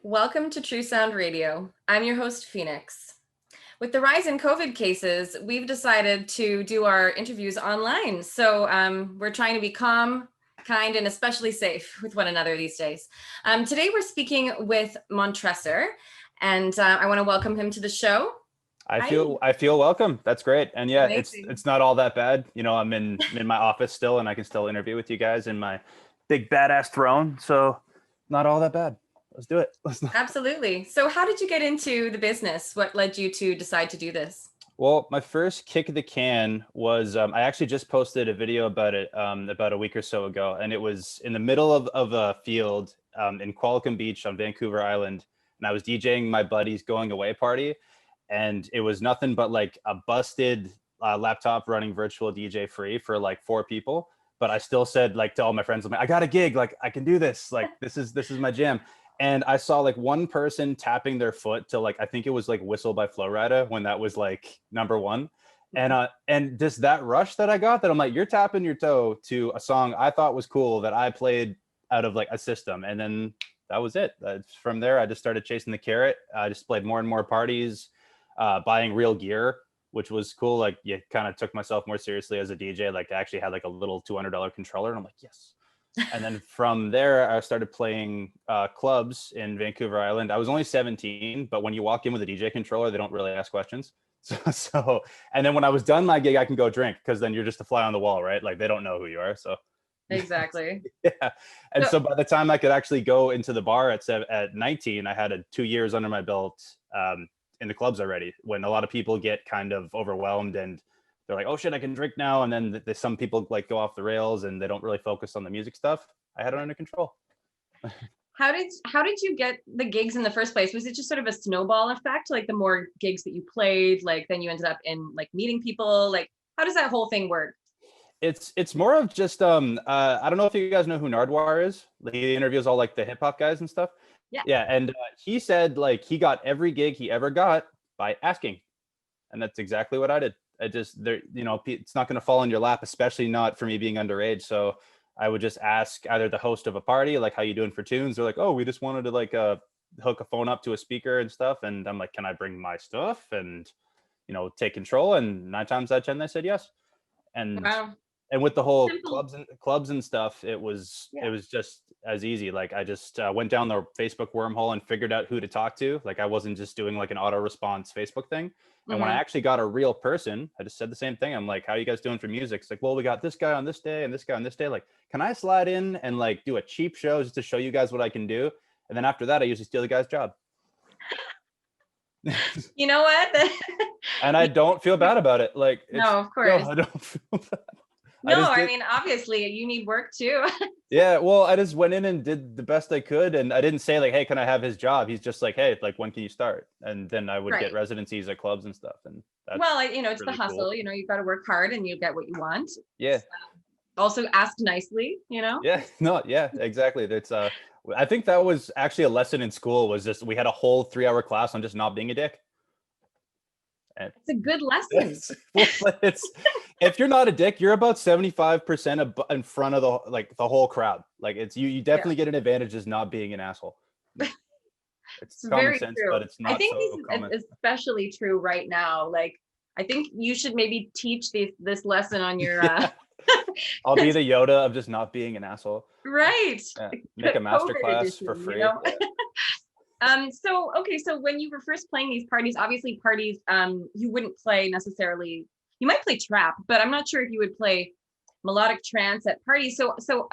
Welcome to True Sound Radio. I'm your host, Phoenix. With the rise in COVID cases, we've decided to do our interviews online. So we're trying to be calm, kind, and especially safe with one another these days. Today we're speaking with Montresor, and I want to welcome him to the show. I feel welcome. That's great. And yeah, Amazing. it's not all that bad. You know, I'm in my office still and I can still interview with you guys in my big badass throne. So not all that bad. Let's do it. Absolutely. So how did you get into the business? What led you to decide to do this? Well, my first kick of the can was I actually just posted a video about it about a week or so ago, and it was in the middle of a field in Qualicum Beach on Vancouver Island, and I was DJing my buddy's going away party, and it was nothing but like a busted laptop running virtual DJ free for like 4 people. But I still said like to all my friends, I'm like, I got a gig, like I can do this, like this is my jam. And I saw like one person tapping their foot to like, I think it was like Whistle by Flo Rida when that was like number one. And just that rush that I got, that I'm like, you're tapping your toe to a song I thought was cool that I played out of like a system. And then that was it. From there, I just started chasing the carrot. I just played more and more parties, buying real gear, which was cool. Like you kind of took myself more seriously as a DJ. Like I actually had like a little $200 controller and I'm like, yes. And then from there, I started playing clubs in Vancouver Island. I was only 17, but when you walk in with a DJ controller, they don't really ask questions. And then when I was done my gig, I can go drink because then you're just a fly on the wall, right? Like they don't know who you are. So Exactly. yeah. And so by the time I could actually go into the bar at 19, I had 2 years under my belt in the clubs already. When a lot of people get kind of overwhelmed and they're like, oh shit, I can drink now. And then some people like go off the rails and they don't really focus on the music stuff. I had it under control. How did you get the gigs in the first place? Was it just sort of a snowball effect? Like the more gigs that you played, like then you ended up in like meeting people? Like how does that whole thing work? It's more of just I don't know if you guys know who Nardwar is. He interviews all like the hip hop guys and stuff. Yeah. And he said like he got every gig he ever got by asking. And that's exactly what I did. It's not going to fall in your lap, especially not for me being underage. So I would just ask either the host of a party, like, how you doing for tunes? They're like, oh, we just wanted to like hook a phone up to a speaker and stuff. And I'm like, can I bring my stuff and, take control? And 9 times out of 10, they said yes. And Wow. and with the whole Simple. clubs and stuff, it was just as easy. Like I just went down the Facebook wormhole and figured out who to talk to. Like I wasn't just doing like an auto response Facebook thing. And when I actually got a real person, I just said the same thing. I'm like, how are you guys doing for music? It's like, well, we got this guy on this day and this guy on this day. Like, can I slide in and like do a cheap show just to show you guys what I can do? And then after that, I usually steal the guy's job. You know what? And I don't feel bad about it. Like, No, of course. No, I don't feel bad. No, I mean, obviously you need work too. Yeah, well, I just went in and did the best I could. And I didn't say like, hey, can I have his job? He's just like, hey, like, when can you start? And then I would Right. get residencies at clubs and stuff. And that's Well, it's really the hustle, cool. you've got to work hard and you get what you want. Yeah. Also ask nicely, Yeah, no, yeah, exactly. That's I think that was actually a lesson in school, was just we had a whole 3-hour class on just not being a dick. And It's a good lesson. it's if you're not a dick, you're about 75% in front of the whole crowd. Like it's you definitely get an advantage just not being an asshole. It's common Very sense, true. but it's I not think so this common. is especially true right now. Like, I think you should maybe teach this lesson on your I'll be the Yoda of just not being an asshole. right. Yeah. Make a master COVID class for edition, free. So when you were first playing these parties, obviously parties, you wouldn't play necessarily, you might play trap, but I'm not sure if you would play melodic trance at parties. So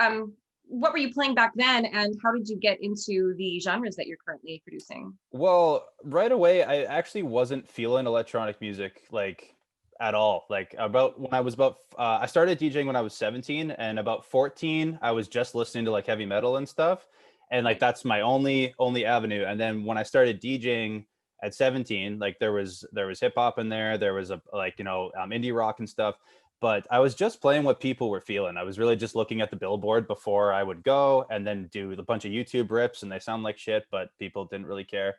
what were you playing back then, and how did you get into the genres that you're currently producing? Well, right away, I actually wasn't feeling electronic music like at all. Like I started DJing when I was 17, and about 14, I was just listening to like heavy metal and stuff. And like, that's my only avenue. And then when I started DJing at 17, like there was hip hop in there. There was indie rock and stuff. But I was just playing what people were feeling. I was really just looking at the billboard before I would go, and then do a bunch of YouTube rips, and they sound like shit, but people didn't really care.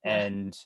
Yeah. And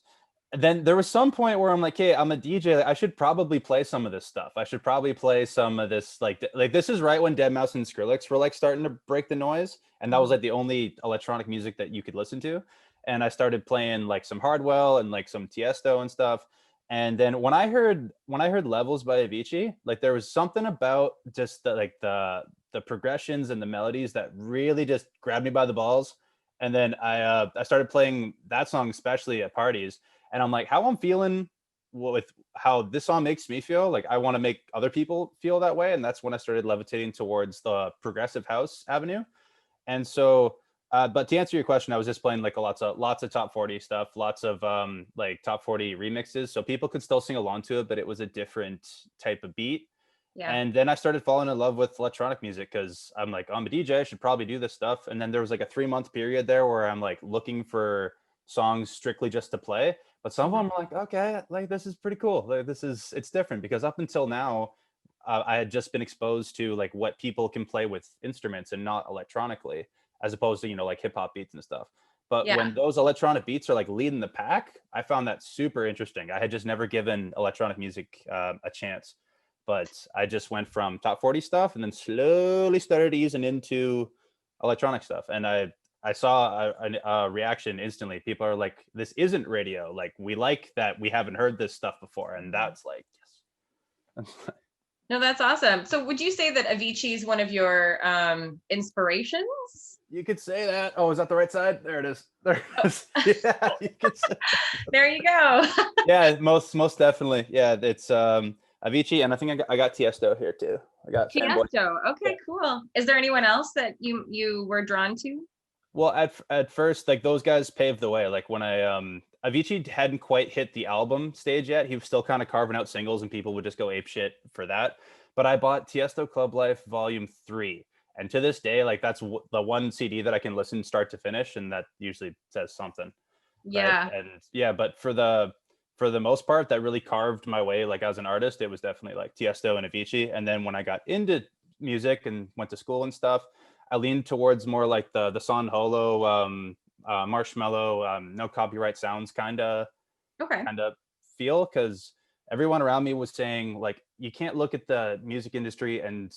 then there was some point where I'm like, hey, I'm a DJ. I should probably play some of this stuff. I should probably play some of this. Like this is right when Dead Mouse and Skrillex were like starting to break the noise. And that was like the only electronic music that you could listen to. and I started playing like some Hardwell and like some Tiesto and stuff. And then when I heard Levels by Avicii, like there was something about just the progressions and the melodies that really just grabbed me by the balls. And then I started playing that song, especially at parties. And I'm like, how I'm feeling with how this song makes me feel, like I want to make other people feel that way. And that's when I started levitating towards the progressive house avenue. And so, but to answer your question, I was just playing like lots of top 40 stuff, lots of like top 40 remixes, so people could still sing along to it, but it was a different type of beat. Yeah. And then I started falling in love with electronic music because I'm like, I'm a DJ, I should probably do this stuff. And then there was like a 3-month period there where I'm like looking for songs strictly just to play. But some of them are like, okay, like this is pretty cool. Like it's different because up until now, I had just been exposed to like what people can play with instruments and not electronically, as opposed to, like hip hop beats and stuff. But Yeah. when those electronic beats are like leading the pack, I found that super interesting. I had just never given electronic music a chance. But I just went from top 40 stuff and then slowly started easing into electronic stuff. And I saw a reaction instantly. People are like, this isn't radio. Like, we like that we haven't heard this stuff before. And that's like, yes. No, that's awesome. So would you say that Avicii is one of your inspirations? You could say that. Oh, is that the right side? There it is. There it is. Yeah, you could say There you go. yeah, most definitely. Yeah, it's Avicii, and I think I got Tiesto here too. I got Fanboy. Tiesto. Okay, Yeah. cool. Is there anyone else that you were drawn to? Well, at first, like those guys paved the way. Like when Avicii hadn't quite hit the album stage yet. He was still kind of carving out singles, and people would just go ape shit for that. But I bought Tiesto Club Life Volume 3. And to this day, like that's the one CD that I can listen start to finish, and that usually says something. Yeah. Right? And yeah, but for the most part, that really carved my way. Like as an artist, it was definitely like Tiesto and Avicii. And then when I got into music and went to school and stuff, I leaned towards more like the Son Holo, Marshmello, no copyright sounds kind of feel, because everyone around me was saying like you can't look at the music industry and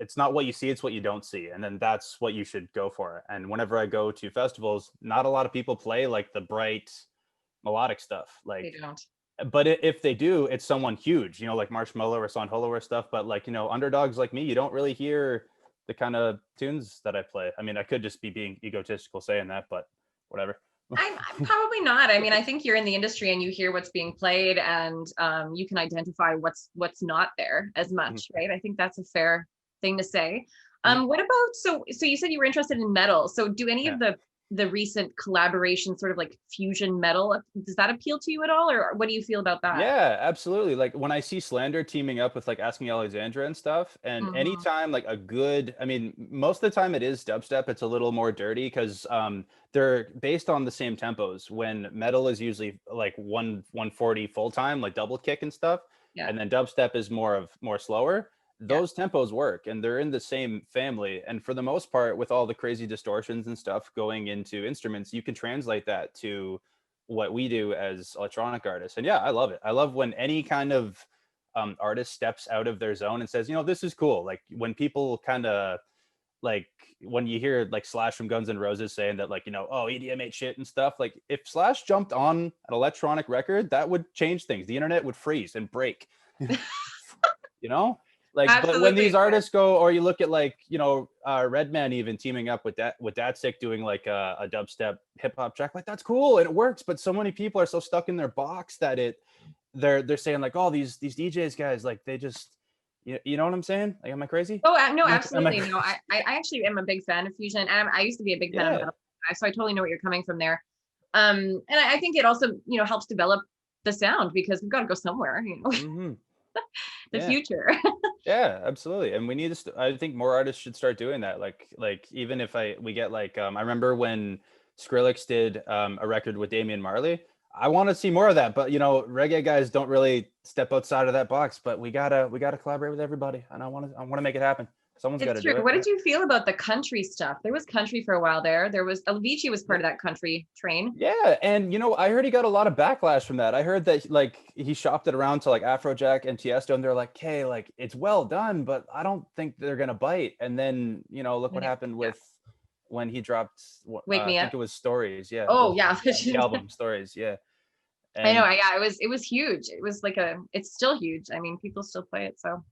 it's not what you see, it's what you don't see. And then that's what you should go for. And whenever I go to festivals, not a lot of people play like the bright melodic stuff. Like They don't. But if they do, it's someone huge, like Marshmello or Son Holo or stuff. But like, underdogs like me, you don't really hear the kind of tunes that I play. I mean, I could just be being egotistical saying that, but whatever. I'm probably not. I mean, I think you're in the industry and you hear what's being played, and you can identify what's not there as much, right? I think that's a fair thing to say. What about, so you said you were interested in metal. So do any of the recent collaboration, sort of like fusion metal, does that appeal to you at all, or what do you feel about that? Yeah, absolutely. Like when I see Slander teaming up with like Asking Alexandra and stuff, and anytime like I mean, most of the time it is dubstep. It's a little more dirty because they're based on the same tempos. When metal is usually like 140 full time, like double kick and stuff, and then dubstep is more slower. Those tempos work, and they're in the same family. And for the most part, with all the crazy distortions and stuff going into instruments, you can translate that to what we do as electronic artists. And yeah, I love it. I love when any kind of artist steps out of their zone and says, this is cool. Like when people kind of like, when you hear like Slash from Guns N' Roses saying that like, oh, EDM ain't shit and stuff. Like if Slash jumped on an electronic record, that would change things. The internet would freeze and break, Like, absolutely. But when these artists go, or you look at like, Redman even teaming up with Datsik doing like a dubstep hip hop track, like that's cool and it works. But so many people are so stuck in their box that they're saying like, oh, these DJs guys, like they just, you know what I'm saying? Like, am I crazy? Oh no, absolutely. No, I actually am a big fan of fusion, and I used to be a big fan of metal, so I totally know what you're coming from there. And I think it also, helps develop the sound, because we've got to go somewhere, the future. Yeah, absolutely. And we need to I think more artists should start doing that. Like even if we get like I remember when Skrillex did a record with Damian Marley. I want to see more of that, but reggae guys don't really step outside of that box. But we gotta collaborate with everybody, and I want to make it happen. Someone's got to do it. What did you feel about the country stuff? There was country for a while there. There was Avicii was part of that country train. Yeah, and I heard he got a lot of backlash from that. I heard that like he shopped it around to like Afrojack and Tiesto, and they're like, "Hey, like it's well done, but I don't think they're gonna bite." And then look what happened with when he dropped, Wake I Me think Up. it was Stories. Yeah, Oh yeah. the album Stories. Yeah, I know. and Yeah, it was huge. It was like it's still huge. I mean, people still play it. So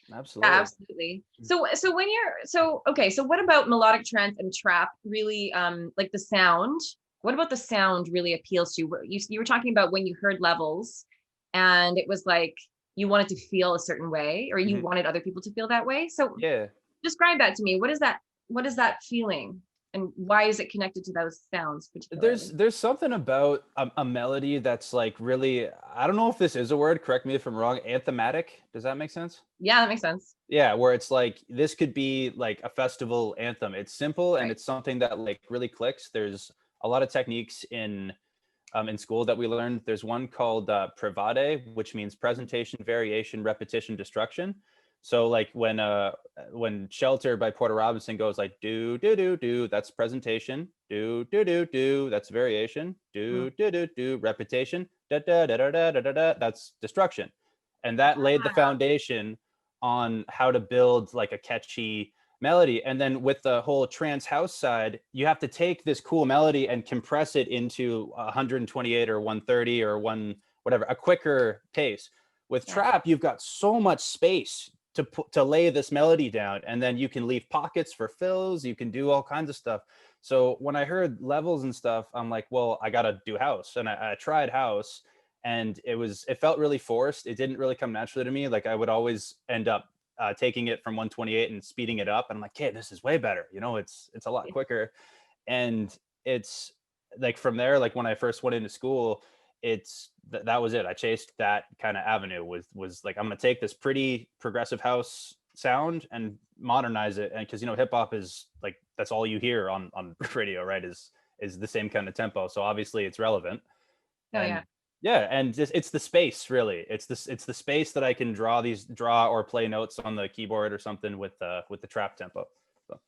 yeah, absolutely. absolutely. So when you're okay, so what about melodic trance and trap really like the sound? What about the sound really appeals to you? You were talking about when you heard Levels and it was like you wanted to feel a certain way or you Mhm. wanted other people to feel that way. So Yeah. describe that to me. What is that feeling? And why is it connected to those sounds There's particularly? there's something about a melody that's like really, I don't know if this is a word, correct me if I'm wrong, anthematic. Does that make sense? Yeah, that makes sense. Yeah, where it's like this could be like a festival anthem. It's simple and Right. it's something that like really clicks. There's a lot of techniques in school that we learned. There's one called private, which means presentation, variation, repetition, destruction. So like when Shelter by Porter Robinson goes like do do do do, that's presentation. Do do do do, that's variation. Mm. Do do do do, repetition. Da da da da da da da da, that's destruction. And that laid the foundation on how to build like a catchy melody. And then with the whole trance house side, you have to take this cool melody and compress it into 128 or 130 or one whatever, a quicker pace. With Yeah. trap, you've got so much space to lay this melody down, and then you can leave pockets for fills. You can do all kinds of stuff. So when I heard Levels and stuff, I'm like, well, I gotta do house, and I tried house, and it felt really forced. It didn't really come naturally to me. Like I would always end up taking it from 128 and speeding it up. And I'm like, hey, this is way better. You know, it's a lot quicker. And it's like from there, like when I first went into school, that was it. I chased that kind of avenue. Was like, I'm gonna take this pretty progressive house sound and modernize it. And because hip hop is like that's all you hear on radio, right? Is the same kind of tempo. So obviously it's relevant. Oh yeah. And yeah, and it's the space really. It's the space that I can draw or play notes on the keyboard or something with the trap tempo. So,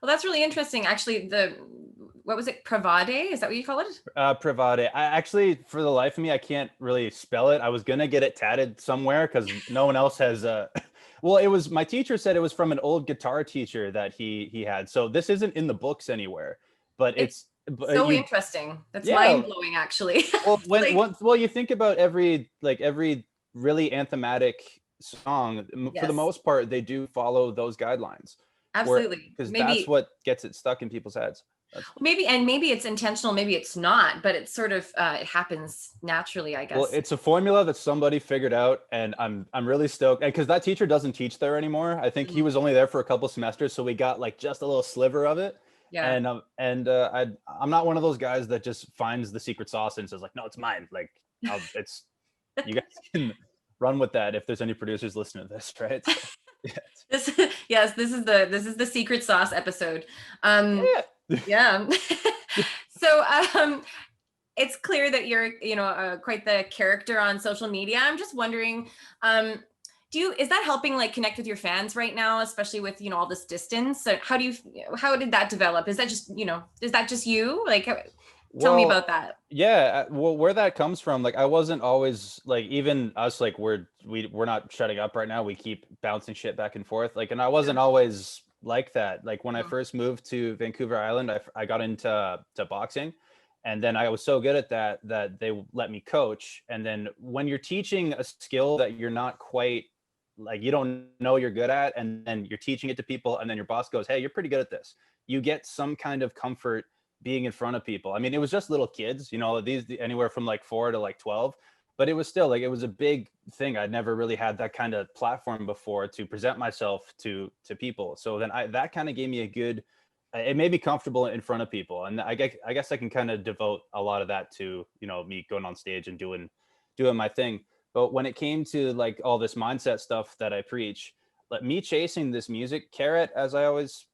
Well, that's really interesting. Actually, what was it? Pravade? Is that what you call it? Private. I actually, for the life of me, I can't really spell it. I was gonna get it tatted somewhere because no one else has. Well, it was my teacher said it was from an old guitar teacher that he had. So this isn't in the books anywhere, but It's but so you interesting. That's yeah. mind blowing, actually. Well, Like, well, you think about every really anthematic song, for the yes, most part, they do follow those guidelines, where absolutely. because that's Maybe, what gets it stuck in people's heads. maybe it's intentional, maybe it's not, but it's sort of it happens naturally, I Well, guess. it's a formula that somebody figured out, and I'm really stoked because that teacher doesn't teach there anymore. I think he Mhm. was only there for a couple semesters, so we got like just a little sliver of it. Yeah. I'm not one of those guys that just finds the secret sauce and says like, no, it's mine. Like, it's you guys can run with that if there's any producers listening to this, right? So, yeah. This yes, this is the secret sauce episode. Um Yeah. yeah. So it's clear that you're quite the character on social media. I'm just wondering, um is that helping like connect with your fans right now, especially with all this distance? So how did that develop? Is that just you, like, tell me Well, about that. yeah. Well, where that comes from, like, I wasn't always like, even us, like, we're not shutting up right now. We keep bouncing shit back and forth. Like, and I wasn't always like that. Like when I Mhm. first moved to Vancouver Island, I got into boxing, and then I was so good at that they let me coach. And then when you're teaching a skill that you're not quite like you don't know you're good at, and then you're teaching it to people, and then your boss goes, hey, you're pretty good at this, you get some kind of comfort being in front of people. I mean, it was just little kids, these anywhere from like 4 to like 12, but it was still like it was a big thing. I'd never really had that kind of platform before to present myself to people. So then that kind of gave me a good, it made me comfortable in front of people, and I guess I can kind of devote a lot of that to me going on stage and doing my thing. But when it came to like all this mindset stuff that I preach, like me chasing this music carrot, as I always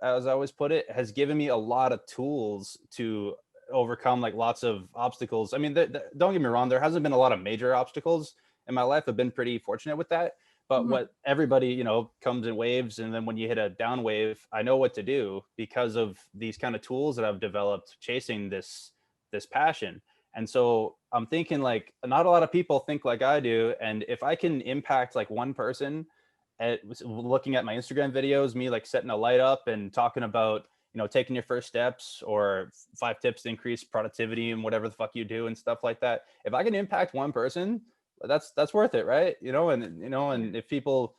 put it, has given me a lot of tools to overcome like lots of obstacles. I mean, don't get me wrong, there hasn't been a lot of major obstacles in my life. I've been pretty fortunate with that. But Mhm. what everybody, comes in waves, and then when you hit a down wave, I know what to do because of these kind of tools that I've developed chasing this passion. And so I'm thinking like not a lot of people think like I do. And if I can impact like one person, looking at my Instagram videos, me like setting a light up and talking about taking your first steps, or 5 tips to increase productivity and whatever the fuck you do and stuff like that. If I can impact one person, that's worth it, right? And if people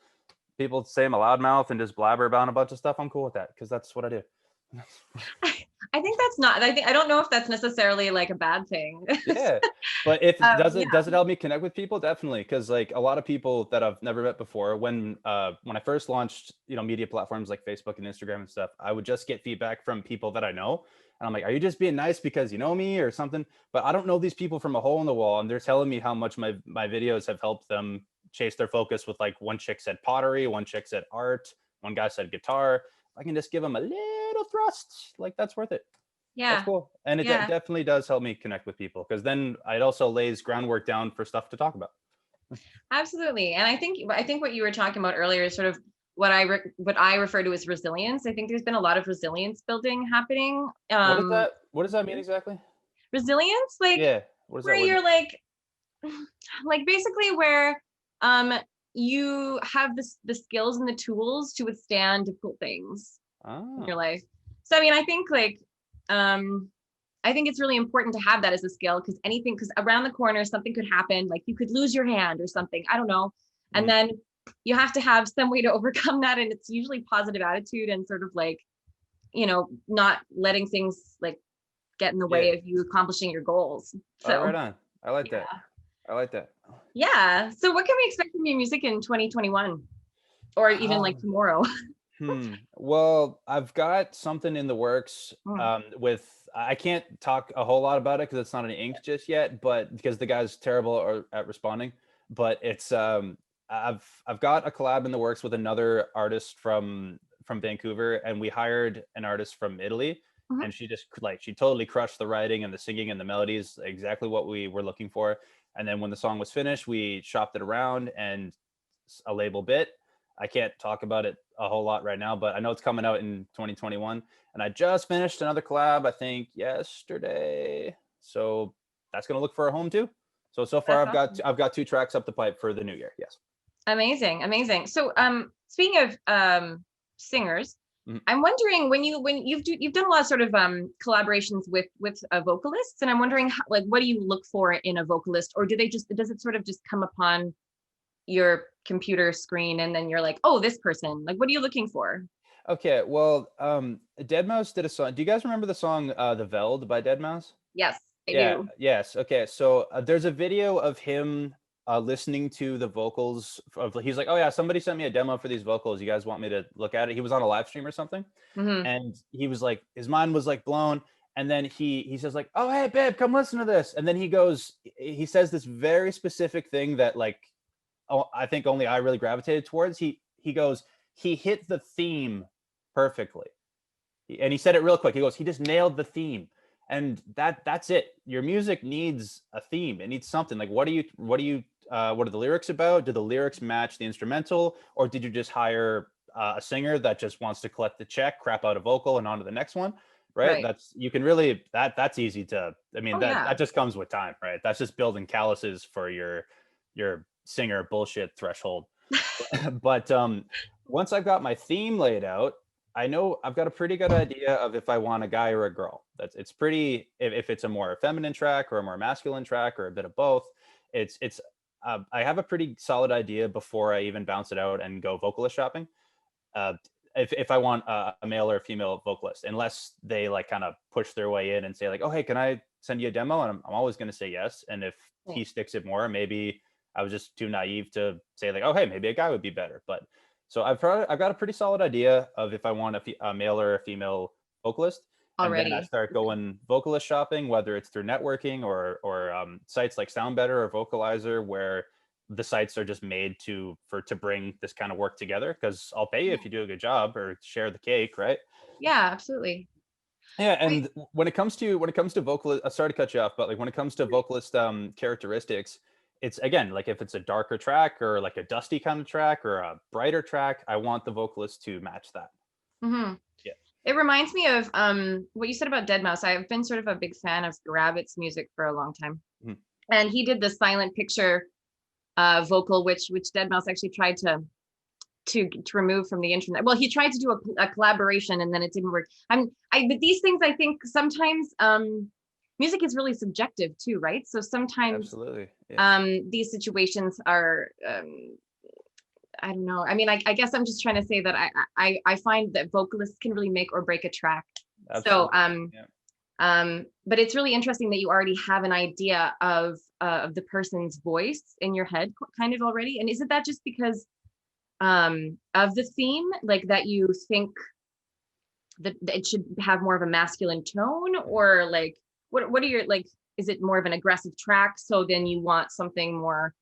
say I'm a loudmouth and just blabber about a bunch of stuff, I'm cool with that, because that's what I do. I think that's not, I don't know if that's necessarily like a bad thing. Yeah, but if does it Yeah. help me connect with people? Definitely, because like a lot of people that I've never met before, when I first launched media platforms like Facebook and Instagram and stuff, I would just get feedback from people that I know, and I'm like, are you just being nice because you know me or something? But I don't know these people from a hole in the wall, and they're telling me how much my videos have helped them chase their focus. With like, one chick said pottery, one chick said art, one guy said guitar. I can just give them a little thrust, like, that's worth it. That's Yeah. cool. And it Yeah. definitely does help me connect with people, because then it also lays groundwork down for stuff to talk about. Absolutely. And I think what you were talking about earlier is sort of what I refer to as resilience. I think there's been a lot of resilience building happening. What does that mean exactly? Resilience, like Yeah. What does where that word you're mean? like basically where you have the skills and the tools to withstand difficult things in your Oh. life. So I mean, I think it's really important to have that as a skill, because around the corner something could happen, like you could lose your hand or something, I don't know. And Mm. then you have to have some way to overcome that, and it's usually positive attitude and sort of like, not letting things like get in the Yeah. way of you accomplishing your goals. Oh, So right on. I like that. yeah. I like that. Yeah. So what can we expect from your music in 2021, or even like Um, tomorrow? Well, I've got something in the works. Mm. I can't talk a whole lot about it because it's not in ink just yet, but because the guy's terrible at responding. But it's I've got a collab in the works with another artist from Vancouver, and we hired an artist from Italy, Mhm. and she totally crushed the writing and the singing and the melodies, exactly what we were looking for. And then when the song was finished, we shopped it around, and a label bit. I can't talk about it a whole lot right now, but I know it's coming out in 2021. And I just finished another collab, I think yesterday. So that's gonna look for a home too. So far That's I've awesome. got 2 tracks up the pipe for the new year. Yes. Amazing, amazing. So, speaking of singers, Mhm. I'm wondering, when you've done a lot of sort of collaborations with vocalists, and I'm wondering like, what do you look for in a vocalist, or does it sort of just come upon your computer screen and then you're like, oh, this person? Like, what are you looking for? Okay, well, Deadmau5 did a song. Do you guys remember the song "The Veld" by Deadmau5? Yes, I Yeah, do. yes. Okay, so there's a video of him listening to the vocals he's like, "Oh yeah, somebody sent me a demo for these vocals. You guys want me to look at it?" He was on a live stream or something, Hmm. and he was like, his mind was like blown. And then he says like, "Oh hey babe, come listen to this." And then he says this very specific thing that, like, oh, I think only I really gravitated towards. He goes, "He hit the theme perfectly." And he said it real quick. He goes, "He just nailed the theme." And that's it. Your music needs a theme. It needs something. Like, what are the lyrics about? Do the lyrics match the instrumental, or did you just hire a singer that just wants to collect the check, crap out a vocal, and on to the next one? Right? Right. You can really, that's easy to. I mean, Oh that yeah. just comes with time, right? That's just building calluses for your singer bullshit threshold. But once I've got my theme laid out, I know I've got a pretty good idea of if I want a guy or a girl. It's pretty, if it's a more feminine track or a more masculine track or a bit of both. It's I have a pretty solid idea before I even bounce it out and go vocalist shopping. Uh, if I want a male or a female vocalist, unless they like kind of push their way in and say like, "Oh hey, can I send you a demo?" And I'm always going to say yes. And if Yeah. he sticks it more, maybe I was just too naive to say like, "Oh hey, maybe a guy would be better." But so I've got a pretty solid idea of if I want a male or a female vocalist, and then I Already. start going vocalist shopping, whether it's through networking or sites like SoundBetter or Vocalizer, where the sites are just made to bring this kind of work together. Because I'll pay you Yeah. if you do a good job or share the cake, right? Yeah, absolutely. Yeah, Right. and when it comes to vocalist, sorry to cut you off, but like when it comes to vocalist characteristics, it's again like if it's a darker track or like a dusty kind of track or a brighter track, I want the vocalist to match that. Hmm. Yeah. It reminds me of what you said about Dead Mouse. I've been sort of a big fan of Rabbit's music for a long time, Mhm. and he did the silent picture vocal, which Dead Mouse actually tried to remove from the internet. Well, he tried to do a collaboration and then it didn't work. But these things, I think sometimes music is really subjective too, right? So sometimes Absolutely. Yeah. these situations are I don't know. I mean, I guess I'm just trying to say that I find that vocalists can really make or break a track. Absolutely. So but it's really interesting that you already have an idea of the person's voice in your head kind of already. And isn't that just because of the theme, like that you think that it should have more of a masculine tone, or like what are your, like, is it more of an aggressive track, so then you want something more,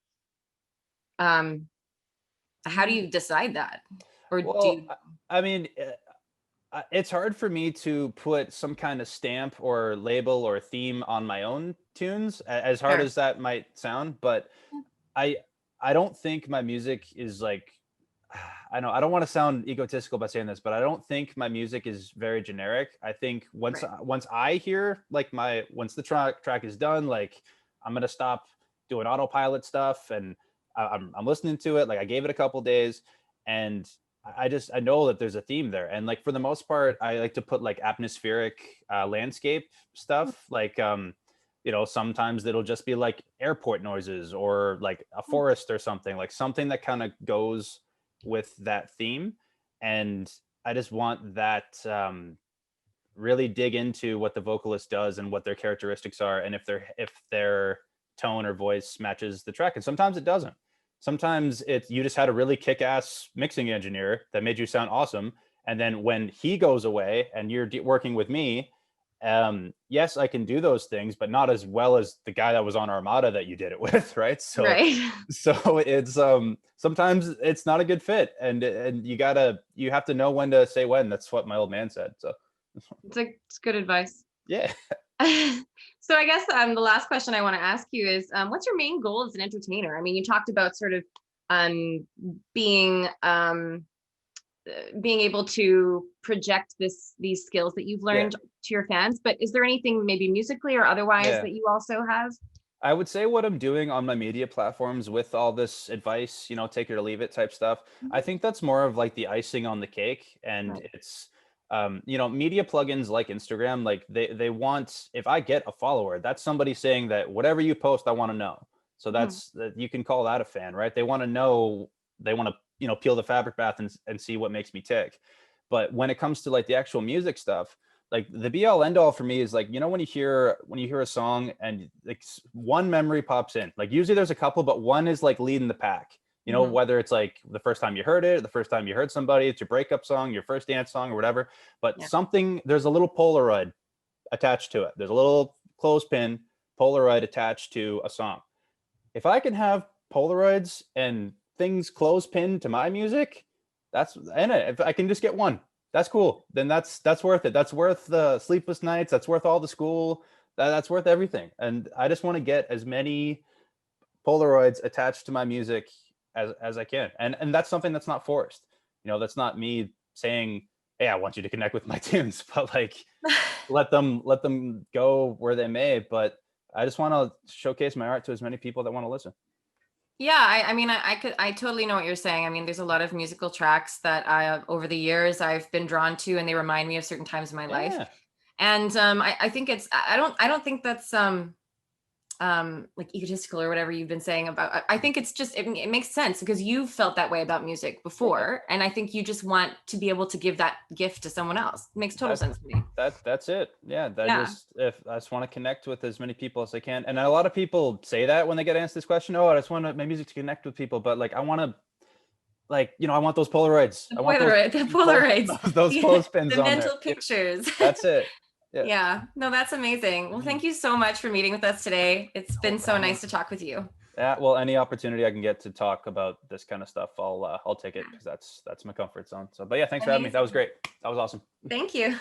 how do you decide that? Or do Well, you... I mean, it's hard for me to put some kind of stamp or label or theme on my own tunes, as hard Sure. as that might sound. But I don't think my music is like, I don't want to sound egotistical by saying this, but I don't think my music is very generic. I think once I hear like once the track is done, like I'm gonna stop doing autopilot stuff, and I'm listening to it. Like I gave it a couple days, and I know that there's a theme there. And like for the most part, I like to put like atmospheric landscape stuff, like sometimes it'll just be like airport noises or like a forest or something, like something that kind of goes with that theme. And I just want that really dig into what the vocalist does and what their characteristics are, and if their tone or voice matches the track. And sometimes it doesn't. Sometimes you just had a really kick-ass mixing engineer that made you sound awesome, and then when he goes away and you're working with me, yes, I can do those things, but not as well as the guy that was on Armada that you did it with, right? So it's sometimes it's not a good fit, and you have to know when to say when. That's what my old man said. So it's good advice. Yeah. So I guess the last question I want to ask you is, what's your main goal as an entertainer? I mean, you talked about sort of being able to project these skills that you've learned to your fans, but is there anything maybe musically or otherwise that you also have? I would say what I'm doing on my media platforms with all this advice, take it or leave it type stuff, I think that's more of like the icing on the cake. And it's media plugins like Instagram, like they want, if I get a follower, that's somebody saying that whatever you post, I want to know. So that's you can call that a fan, right? They want to know, they want to peel the fabric bath and see what makes me tick. But when it comes to like the actual music stuff, like the be all end all for me is like, when you hear a song and like one memory pops in, like usually there's a couple, but one is like leading the pack. Whether it's like the first time you heard it, the first time you heard somebody, it's your breakup song, your first dance song or whatever. But there's a little Polaroid attached to it. There's a little clothespin Polaroid attached to a song. If I can have Polaroids and things clothespin to my music, if I can just get one, that's cool. Then that's worth it. That's worth the sleepless nights. That's worth all the school. That's worth everything. And I just want to get as many Polaroids attached to my music as I can. And that's something that's not forced. That's not me saying, hey, I want you to connect with my tunes, but like let them go where they may. But I just want to showcase my art to as many people that want to listen. Yeah, I mean, I totally know what you're saying. I mean, there's a lot of musical tracks that over the years I've been drawn to, and they remind me of certain times in my life. And I think I don't think that's like egotistical or whatever you've been saying about. I think it's just it makes sense because you've felt that way about music before, and I think you just want to be able to give that gift to someone else. It makes total sense to me. That's it. Yeah, I just want to connect with as many people as I can. And a lot of people say that when they get asked this question, I just want my music to connect with people, but like I want to, like, I want those Polaroids. The Polaroids. Those clothespins the on mental there. pictures. That's it. Yeah. No, that's amazing. Well, thank you so much for meeting with us today. It's been so nice to talk with you. Yeah. Well, any opportunity I can get to talk about this kind of stuff, I'll take it, because that's my comfort zone. So, but yeah, thanks for having me. That was great. That was awesome. Thank you.